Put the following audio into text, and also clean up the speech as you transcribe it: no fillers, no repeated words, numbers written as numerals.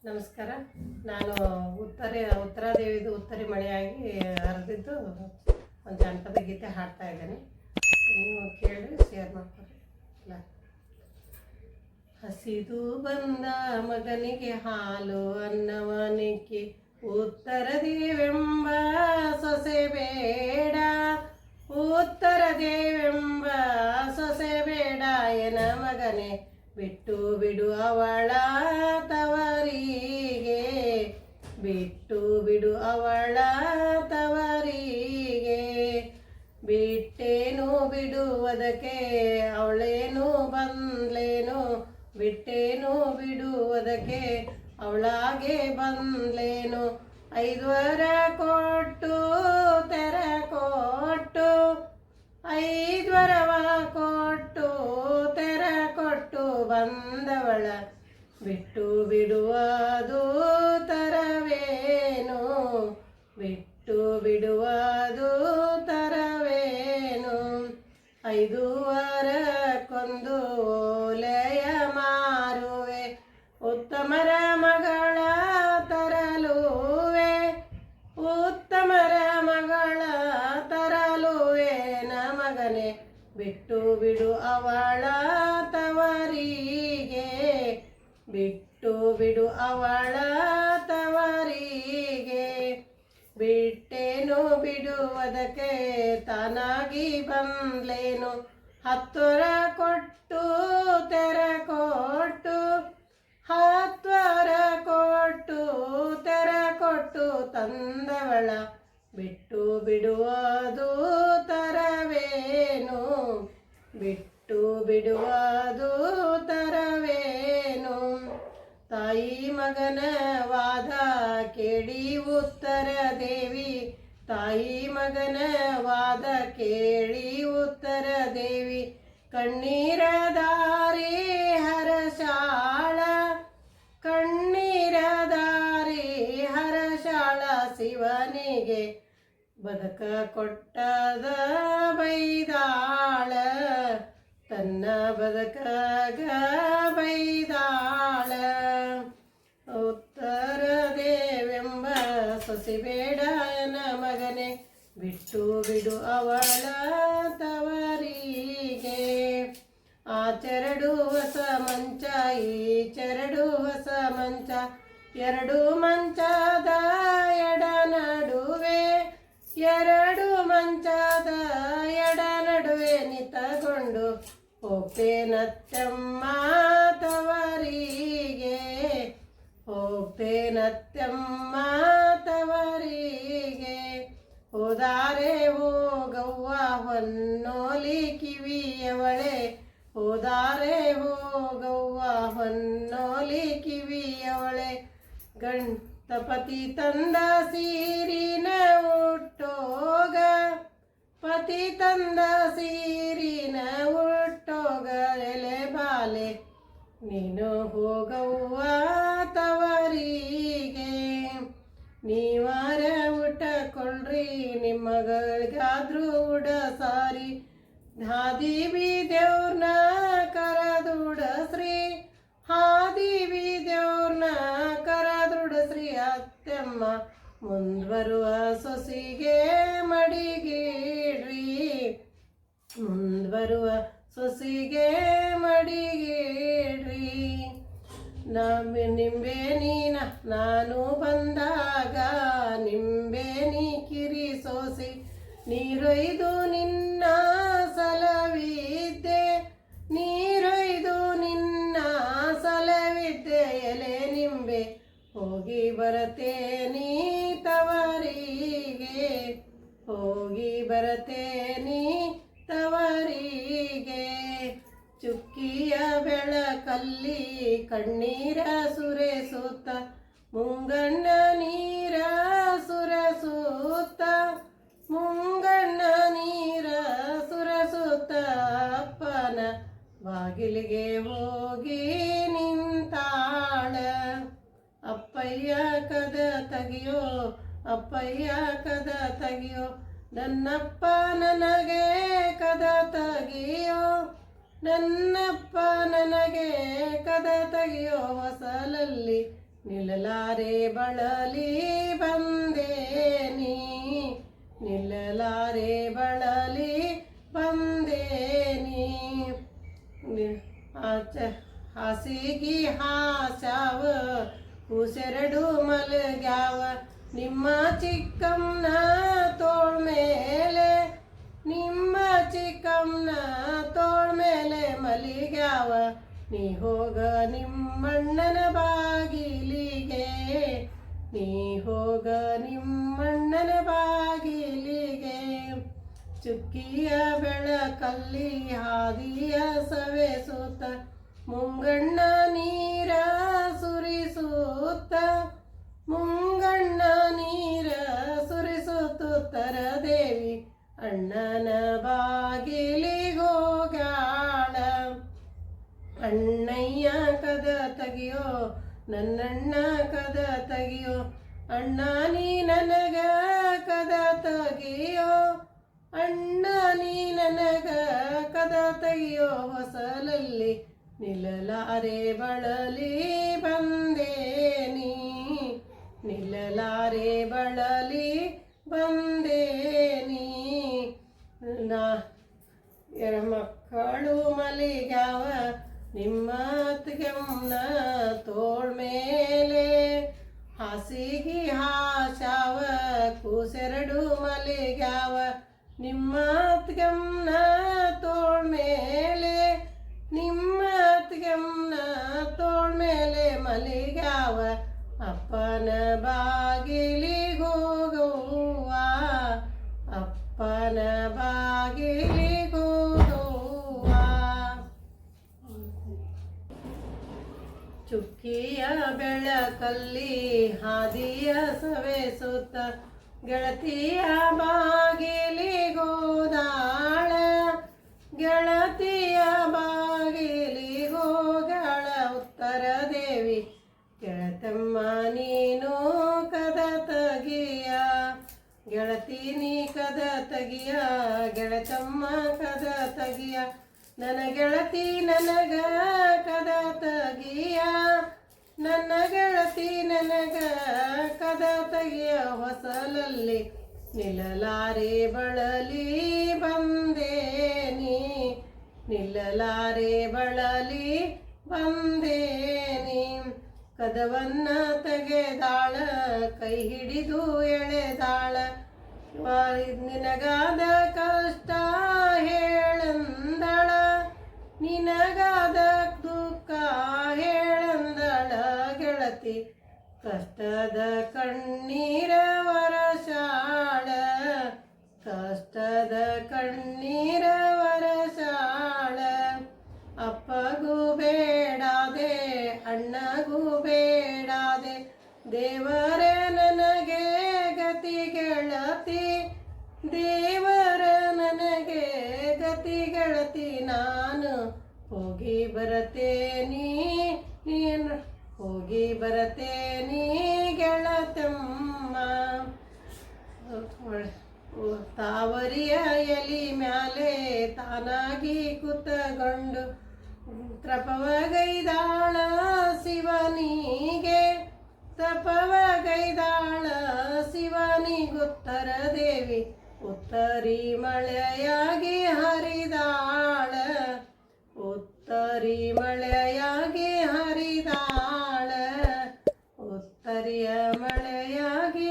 ನಮಸ್ಕಾರ. ನಾನು ಉತ್ತರಾದೇವಿದು ಉತ್ತರಿ ಮಳೆಯಾಗಿ ಹರಿದಿದ್ದು ಒಂದು ಜನಪದ ಗೀತೆ ಹಾಡ್ತಾ ಇದ್ದೇನೆ. ನೀವು ಕೇಳಿ ಶೇರ್ ಮಾಡ್ಕೊಳ್ಳಿ. ಹಸಿದು ಬಂದ ಮಗನಿಗೆ ಹಾಲು ಅನ್ನವನಿಕೆ ಉತ್ತರ ದೇವೆಂಬ ಸೊಸೆ ಬೇಡ, ಉತ್ತರ ದೇವೆಂಬ ಸೊಸೆ ಬೇಡ ಎನ ಮಗನೇ, ಬಿಟ್ಟು ಬಿಡು ಅವಳ ತವರಿಗೆ, ಬಿಟ್ಟು ಬಿಡು ಅವಳ ತವರಿಗೆ. ಬಿಟ್ಟೇನು ಬಿಡುವುದಕ್ಕೆ ಅವಳೇನು ಬಂದ್ಲೇನು, ಬಿಟ್ಟೇನು ಬಿಡುವುದಕ್ಕೆ ಅವಳಾಗೆ ಬಂದ್ಲೇನು. 5 ವರ ಕೊಟ್ಟು ತೆರ ಕೊಟ್ಟು, 5 ವರವ ಕೊಟ್ಟು ತೆರ ಕೊಟ್ಟು ಬಂದವಳ ಬಿಟ್ಟು ಬಿಡುವುದು ತರವೇನು, ಬಿಟ್ಟು ಬಿಡುವುದು ತರವೇನು. 5 ವರಕ್ಕೊಂದು ಓಲೆಯ ಮಾರುವೆ, ಉತ್ತಮರ ಮಗಳ ತರಲುವೆ, ಉತ್ತಮರ ಮಗಳ ತರಲುವೆ ನ ಮಗನೇ, ಬಿಟ್ಟು ಬಿಡು ಅವಳ ತವರಿಗೆ, ಬಿಟ್ಟು ಬಿಡು ಅವಳ ತವರಿಗೆ. ಬಿಟ್ಟೇನು ಬಿಡುವುದಕ್ಕೆ ತಾನಾಗಿ ಬಂದ್ಲೇನು, 10 ವರ ಕೊಟ್ಟು ತೆರ ಕೊಟ್ಟು, 10 ವರ ಕೊಟ್ಟು ತೆರ ಕೊಟ್ಟು ತಂದವಳ ಬಿಟ್ಟು ಬಿಡುವುದು ತರವೇನು, ಬಿಟ್ಟು ಬಿಡುವುದು ತರವೇನು. ತಾಯಿ ಮಗನ ವಾದ ಕೇಳಿ ಉತ್ತರ ದೇವಿ, ತಾಯಿ ಮಗನ ವಾದ ಕೇಳಿ ಉತ್ತರ ದೇವಿ. ಕಣ್ಣೀರ ದಾರಿ ಹರಶಾಳ, ಕಣ್ಣೀರ ದಾರಿ ಹರಶಾಳ ಶಿವನಿಗೆ ಬದುಕ ಕೊಟ್ಟದ ಬೈದಾಳ, ತನ್ನ ಬದುಕಾಗ ಬೈದಾಳ. ಉತ್ತರ ದೇವೆಂಬ ಸೊಸಿ ಬೇಡ ಎನ ಮಗನೇ, ಬಿಟ್ಟು ಬಿಡು ಅವಳ ತವರಿಗೆ. ಆ ಚೆರಡು ಹೊಸ ಮಂಚ ಈ ಚೆರಡು ಹೊಸ ಮಂಚ, 2 ಮಂಚದ ಎಡ ನಡುವೆ, 2 ಮಂಚದ ಎಡ ನಡುವೆ ನಿಂತುಕೊಂಡು ಹೋಗ್ತೇನತ್ತಮ್ಮ ತವರಿಗೆ, ಹೋಗ್ತೇನತ್ತಮ್ಮ ತವರಿಗೆ. ಹೋದಾರೆ ಹೋಗವ್ವ ಹೊನ್ನೋಲಿ ಕಿವಿಯವಳೆ, ಹೋದಾರೆ ಹೋಗವ್ವ ಹೊನ್ನೋಲಿ ಕಿವಿಯವಳೆ. ಗಣಪತಿ ತಂದ ಸೀರಿನ ಉಟ್ಟೋಗ, ಪತಿ ತಂದ ಸೀರಿನ ಉಟ್ಟೋಗ. ಎಲೆ ಬಾಲೆ ನೀನು ಹೋಗವ್ವ ತವರಿಗೆ, ನೀವಾರ ಉಟ್ಟಕೊಳ್ರಿ ನಿಮ್ಮಗಳಿಗಾದ್ರೂ ಉಡ ಸಾರಿ. ಹಾದಿ ಬೀದೇವ್ರನ್ನ ಕರದುಡಸ್ರಿ, ಹಾದಿ ಬೀದೇವ್ರನ್ನ ಕರದುಡಸ್ರಿ. ಅತ್ತೆಮ್ಮ ಮುಂದ್ಬರುವ ಸೊಸಿಗೆ ಮಡಿಗೇಡ್ರಿ, ಮುಂದ್ಬರುವ ಸೊಸಿಗೆ ಮಡಿಗೇಡ್ರಿ. ನಿಂಬೆ ನೀನ ನಾನು ಬಂದಾಗ ನಿಂಬೆ ನೀ ಕಿರಿ ಸೋಸಿ, ನೀರೊಯ್ದು ನಿನ್ನ ಸಲವಿದ್ದೆ, ನೀರೊಯ್ದು ನಿನ್ನ ಸಲವಿದ್ದೆ. ಎಲೆ ನಿಂಬೆ ಹೋಗಿ ಬರತೇನಿ ತವರಿಗೆ, ಹೋಗಿ ಬರತೇನಿ ತವರಿಗೆ. ಚುಕ್ಕಿಯ ಬೆಳಕಲ್ಲಿ ಕಣ್ಣೀರ ಸುರೆಸುತ್ತ, ಮುಂಗಣ್ಣ ನೀರ ಸುರಸುತ್ತ, ಮುಂಗಣ್ಣ ನೀರ ಸುರಸುತ್ತ. ಅಪ್ಪನ ಬಾಗಿಲಿಗೆ ಹೋಗಿ ನಿಂತಾಳ, ಅಪ್ಪಯ್ಯ ಕದ ತೆಗಿಯೋ, ಅಪ್ಪಯ್ಯ ಕದ ತೆಗಿಯೋ, ನನ್ನಪ್ಪ ನನಗೆ ಕದ ತೆಗಿಯೋ, ನನ್ನಪ್ಪ ನನಗೆ ಕದ ತೆಗೆಯೋ ಹೊಸಲಲ್ಲಿ ನಿಲ್ಲಲಾರೆ ಬಳಲಿ ಬಂದೇನಿ, ನಿಲ್ಲಲಾರೆ ಬಳಲಿ ಬಂದೇನಿ. ಹಾಸಿಗೆ ಹಾಸ್ಯಾವ ಕೂಸೆರಡು ಮಲಗ್ಯಾವ ನಿಮ್ಮ ಚಿಕ್ಕಮ್ಮನ ತೋಳ್ ಮೇಲೆ, ನಿಮ್ಮ ಚಿಕ್ಕಮ್ಮನ ತೋಳ್ ಮೇಲೆ ಮಲಿಗ್ಯಾವ. ನೀ ಹೋಗ ನಿಮ್ಮಣ್ಣನ ಬಾಗಿಲಿಗೆ, ನೀ ಹೋಗ ನಿಮ್ಮಣ್ಣನ ಬಾಗಿಲಿಗೆ. ಚುಕ್ಕಿಯ ಬೆಳಕಲ್ಲಿ ಹಾದಿಯ ಸವೆಸುತ್ತ ಮುಂಗಣ್ಣ ನೀರ ಸುರಿಸುತ್ತ, ಮುಂಗಣ್ಣ ನೀರ ಸುರಿಸುತ್ತುತ್ತರ ದೇವಿ ಅಣ್ಣನ ಬಾಗಿಲಿಗೋಗ್ಯಾಳ. ಅಣ್ಣಯ್ಯ ಕದ ತೆಗಿಯೋ ನನ್ನಣ್ಣ ಕದ ತೆಗಿಯೋ, ಅಣ್ಣ ನೀ ನನಗ ಕದ ತೆಗಿಯೋ, ಅಣ್ಣ ನೀ ನನಗ ಕದ ತೆಗಿಯೋ. ಹೊಸಲಲ್ಲಿ ನಿಲ್ಲಲಾರೆ ಬಳಲಿ ಬಂದೇನಿ, ನಿಲ್ಲಲಾರೆ ಬಳಲಿ ಬಂದೇನಿ. ಮಕ್ಕಳು ಮಲಿಗ್ಯಾವ ನಿಮ್ಮ ಅತ್ತಿಗೆಮ್ಮನ ತೋಳ್ ಮೇಲೆ, ಹಾಸಿಗೆ ಹಾಸ್ಯಾವ ಕೂಸೆರಡು ಮಲಿಗ್ಯಾವ ನಿಮ್ಮ ಅತ್ತಿಗೆಮ್ಮನ ತೋಳ್ ಮೇಲೆ, ನಿಮ್ಮ ಅತ್ತಿಗೆಮ್ಮನ ತೋಳ್ ಮೇಲೆ ಮಲಿಗ್ಯಾವ. ಅಪ್ಪನ ಬಾಗಿಲಿಗೋಗುವ, ಅಪ್ಪನ ಬಾಗಿಲಿಗೋಗುವ. ಚುಕ್ಕಿಯ ಬೆಳಕಲ್ಲಿ ಹಾದಿಯ ಸವೆಸುತ್ತ ಗೆಳತಿಯ ಬಾಗಿಲಿಗೋದಾಳ, ಗೆಳತಿಯ ಬಾಗಿಲಿಗೋಗಾಳ. ಉತ್ತರ ದೇವಿ ಗೆಳತಮ್ಮ ನೀನು ಕದ ತಗಿಯ, ಗೆಳತಿ ನೀ ಕದ ತಗಿಯ, ಗೆಳತಮ್ಮ ಕದ ತಗಿಯ. ನನ್ನ ಗೆಳತಿ ನನಗ ಕದ ತಗಿಯ, ನನ್ನ ಗೆಳತಿ ನನಗ ಕದ ತಗಿಯ. ಹೊಸಲಲ್ಲಿ ನಿಲ್ಲಲಾರೆ ಬಳಲಿ ಬಂದೇನಿ, ನಿಲ್ಲಲಾರೆ ಬಳಲಿ ಬಂದೇನಿ. ಕದವನ್ನ ತೆಗೆದಾಳ ಕೈ ಹಿಡಿದು ಎಳೆದಾಳ, ನಿನಗಾದ ಕಷ್ಟ ಹೇಳಂದಳ, ನಿನಗಾದ ದುಃಖ ಹೇಳಂದಳ. ಗೆಳತಿ ಕಷ್ಟದ ಕಣ್ಣೀರ ವರಸಾಳ, ಕಷ್ಟದ ಕಣ್ಣೀರ ವರಸಾಳ. ಅಪ್ಪಗೂ ಬೇಡಾದೆ ಅಣ್ಣಗೂ ಬೇಡಾದೆ, ದೇವರೇ ನನಗೆ ಗತಿ ಗೆಳತಿ, ದೇವರ ನನಗೆ ಗತಿ ಗೆಳತಿ. ನಾನು ಹೋಗಿ ಬರತೇನಿ, ನೀನು ಹೋಗಿ ಬರತೇನಿ ಗೆಳತಮ್ಮ. ತಾವರಿಯ ಎಲಿ ಮ್ಯಾಲೆ ತಾನಾಗಿ ಕುತ್ತಗೊಂಡು ತಪವಗೈದಾಳ ಶಿವನಿಗೆ, ತಪವಗೈದಾಳ ಶಿವನಿಗುತ್ತರ ದೇವಿ ಉತ್ತರಿ ಮಳೆಯಾಗಿ ಹರಿದಾಳ, ಉತ್ತರಿ ಮಳೆಯಾಗಿ ಹರಿದಾಳ, ಉತ್ತರಿಯ ಮಳೆಯಾಗಿ